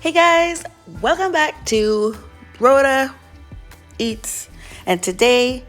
Hey guys, welcome back to Rhoda Eats, and today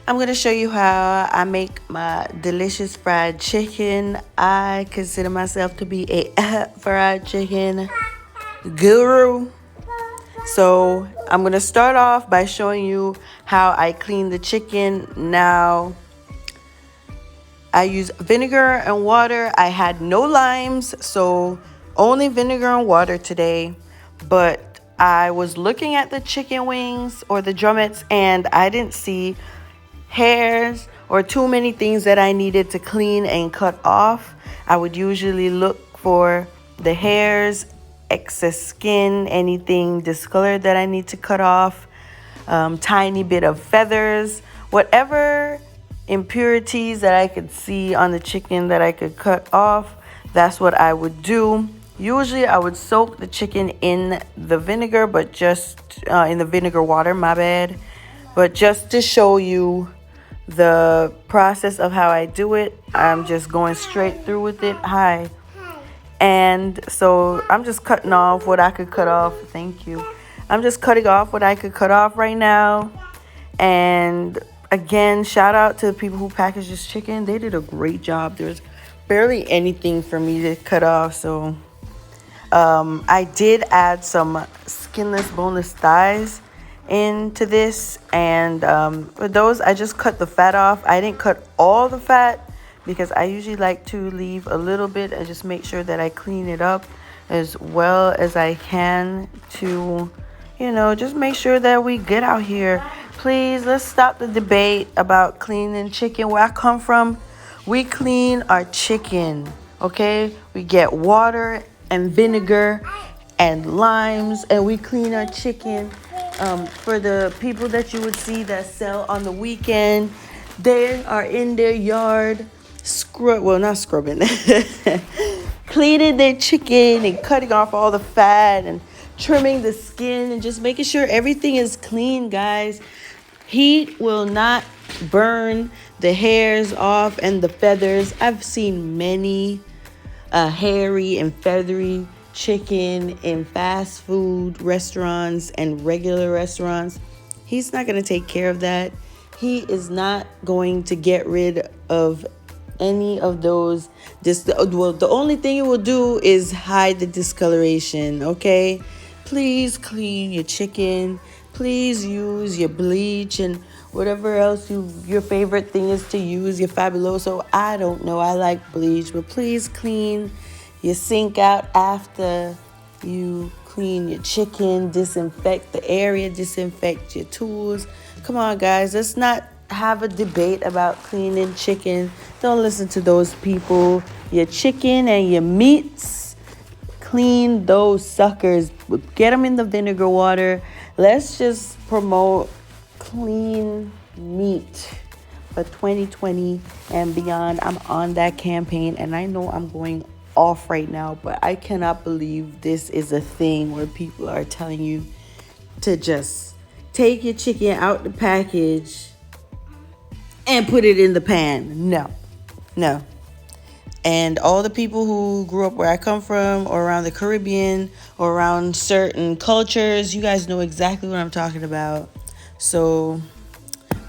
I'm going to show you how I make my delicious fried chicken. I consider myself to be a fried chicken guru. So I'm going to start off by showing you how I clean the chicken. Now, I use vinegar and water. I had no limes, so only vinegar and water today. But I was looking at the chicken wings or the drumettes, and I didn't see hairs or too many things that I needed to clean and cut off. I would usually look for the hairs, excess skin, anything discolored that I need to cut off, tiny bit of feathers, whatever impurities that I could see on the chicken that I could cut off. That's what I would do. Usually I would soak the chicken in the vinegar, but just in the vinegar water, my bad. But just to show you the process of how I do it, I'm just going straight through with it. Hi. And so I'm just cutting off what I could cut off. Thank you. I'm just cutting off what I could cut off right now. And again, shout out to the people who packaged this chicken. They did a great job. There's barely anything for me to cut off. So I did add some skinless, boneless thighs into this. And for those, I just cut the fat off. I didn't cut all the fat because I usually like to leave a little bit and just make sure that I clean it up as well as I can to, just make sure that we get out here. Please, let's stop the debate about cleaning chicken. Where I come from, we clean our chicken, okay? We get water and vinegar and limes, and we clean our chicken. For the people that you would see that sell on the weekend, they are in their yard not scrubbing, cleaning their chicken and cutting off all the fat and trimming the skin and just making sure everything is clean, guys. Heat will not burn the hairs off and the feathers. I've seen many hairy and feathery chicken in fast food restaurants and regular restaurants. He's not going to take care of that. He is not going to get rid of any of those. The only thing it will do is hide the discoloration, okay? Please clean your chicken. Please use your bleach and whatever else your favorite thing is to use, your Fabuloso. I don't know. I like bleach, but please clean your sink out after you clean your chicken. Disinfect the area. Disinfect your tools. Come on, guys. Let's not have a debate about cleaning chicken. Don't listen to those people. Your chicken and your meats, clean those suckers. Get them in the vinegar water. Let's just promote clean meat for 2020 and beyond. I'm on that campaign, and I know I'm going off right now, but I cannot believe this is a thing where people are telling you to just take your chicken out the package and put it in the pan. No. And all the people who grew up where I come from or around the Caribbean or around certain cultures, you guys know exactly what I'm talking about. So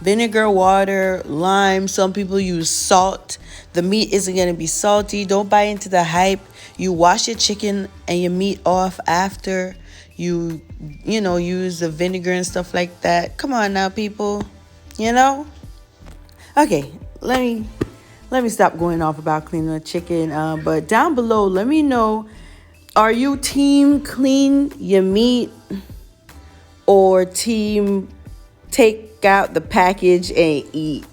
vinegar, water, lime. Some people use salt. The meat isn't going to be salty. Don't buy into the hype. You wash your chicken and your meat off after you use the vinegar and stuff like that. Come on now, people. Okay, let me stop going off about cleaning the chicken. But down below, let me know, are you team clean your meat or team take out the package and eat?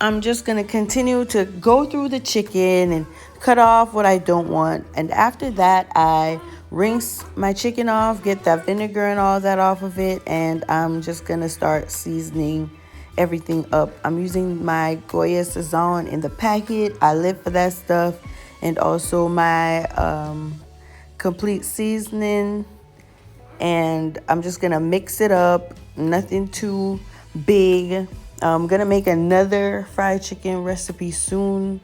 I'm just going to continue to go through the chicken and cut off what I don't want. And after that, I rinse my chicken off, get that vinegar and all that off of it. And I'm just going to start seasoning everything up. I'm using my Goya Sazon in the packet. I live for that stuff. And also my complete seasoning. And I'm just going to mix it up. Nothing too big. I'm gonna make another fried chicken recipe soon,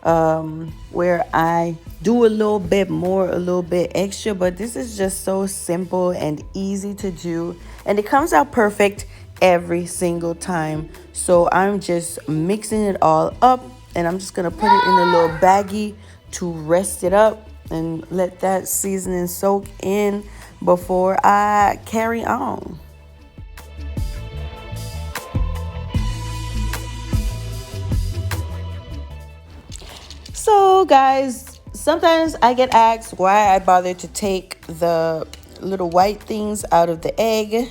where I do a little bit more, a little bit extra, but this is just so simple and easy to do, and it comes out perfect every single time. So I'm just mixing it all up, and I'm just gonna put it in a little baggie to rest it up and let that seasoning soak in before I carry on. So guys, sometimes I get asked why I bother to take the little white things out of the egg.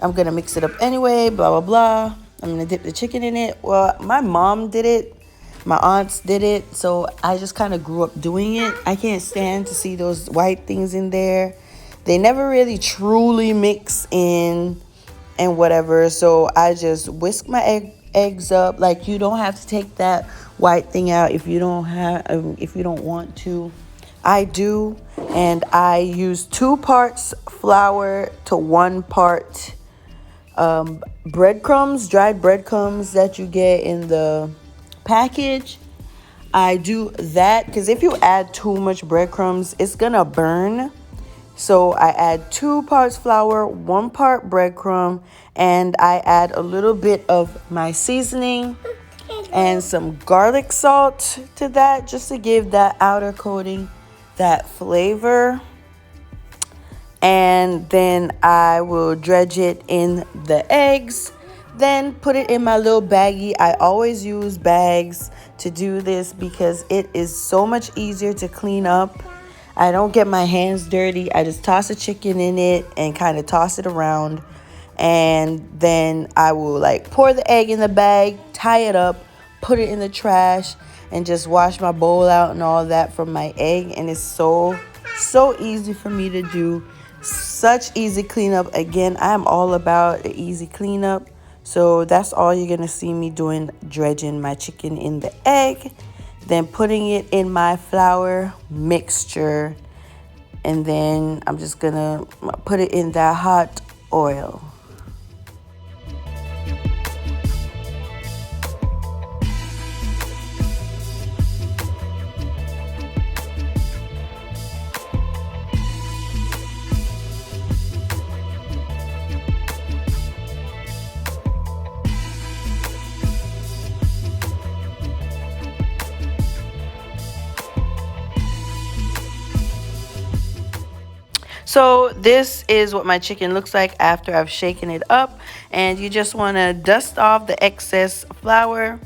I'm gonna mix it up anyway, blah blah blah. I'm gonna dip the chicken in it. Well, my mom did it, my aunts did it, so I just kind of grew up doing it. I can't stand to see those white things in there. They never really truly mix in and whatever, so I just whisk my eggs up. Like, you don't have to take that white thing out if you don't want to. I do, and I use 2 parts flour to 1 part breadcrumbs, dried breadcrumbs that you get in the package. I do that because if you add too much breadcrumbs, it's gonna burn. So I add 2 parts flour, 1 part breadcrumb, and I add a little bit of my seasoning and some garlic salt to that, just to give that outer coating that flavor. And then I will dredge it in the eggs, then put it in my little baggie. I always use bags to do this because it is so much easier to clean up. I don't get my hands dirty. I just toss the chicken in it and kind of toss it around. And then I will like pour the egg in the bag, tie it up, put it in the trash, and just wash my bowl out and all that from my egg. And it's so easy for me to do. Such easy cleanup. Again, I'm all about the easy cleanup. So that's all you're going to see me doing, dredging my chicken in the egg, then putting it in my flour mixture, and then I'm just going to put it in that hot oil. So this is what my chicken looks like after I've shaken it up, and you just want to dust off the excess flour.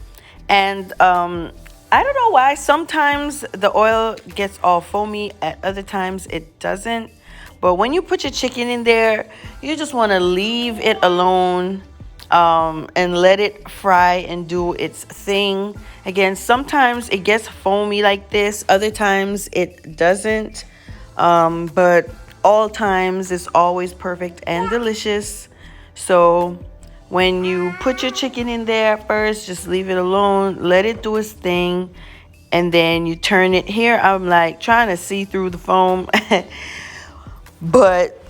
And I don't know why sometimes the oil gets all foamy, at other times it doesn't. But when you put your chicken in there, you just want to leave it alone and let it fry and do its thing. Again, sometimes it gets foamy like this, other times it doesn't, but all times it's always perfect and delicious. So when you put your chicken in there first, just leave it alone, let it do its thing, and then you turn it. Here I'm like trying to see through the foam but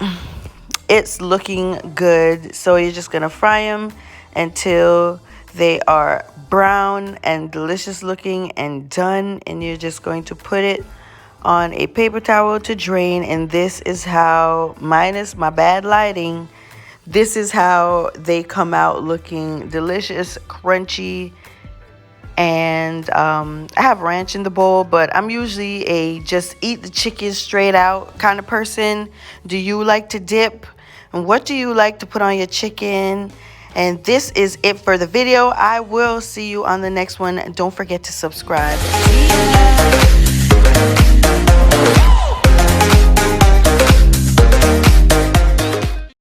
it's looking good. So you're just gonna fry them until they are brown and delicious looking and done, and you're just going to put it on a paper towel to drain. And this is how, minus my bad lighting, this is how they come out looking delicious, crunchy. And I have ranch in the bowl, but I'm usually a just eat the chicken straight out kind of person. Do you like to dip? And what do you like to put on your chicken? And this is it for the video. I will see you on the next one. Don't forget to subscribe. See ya.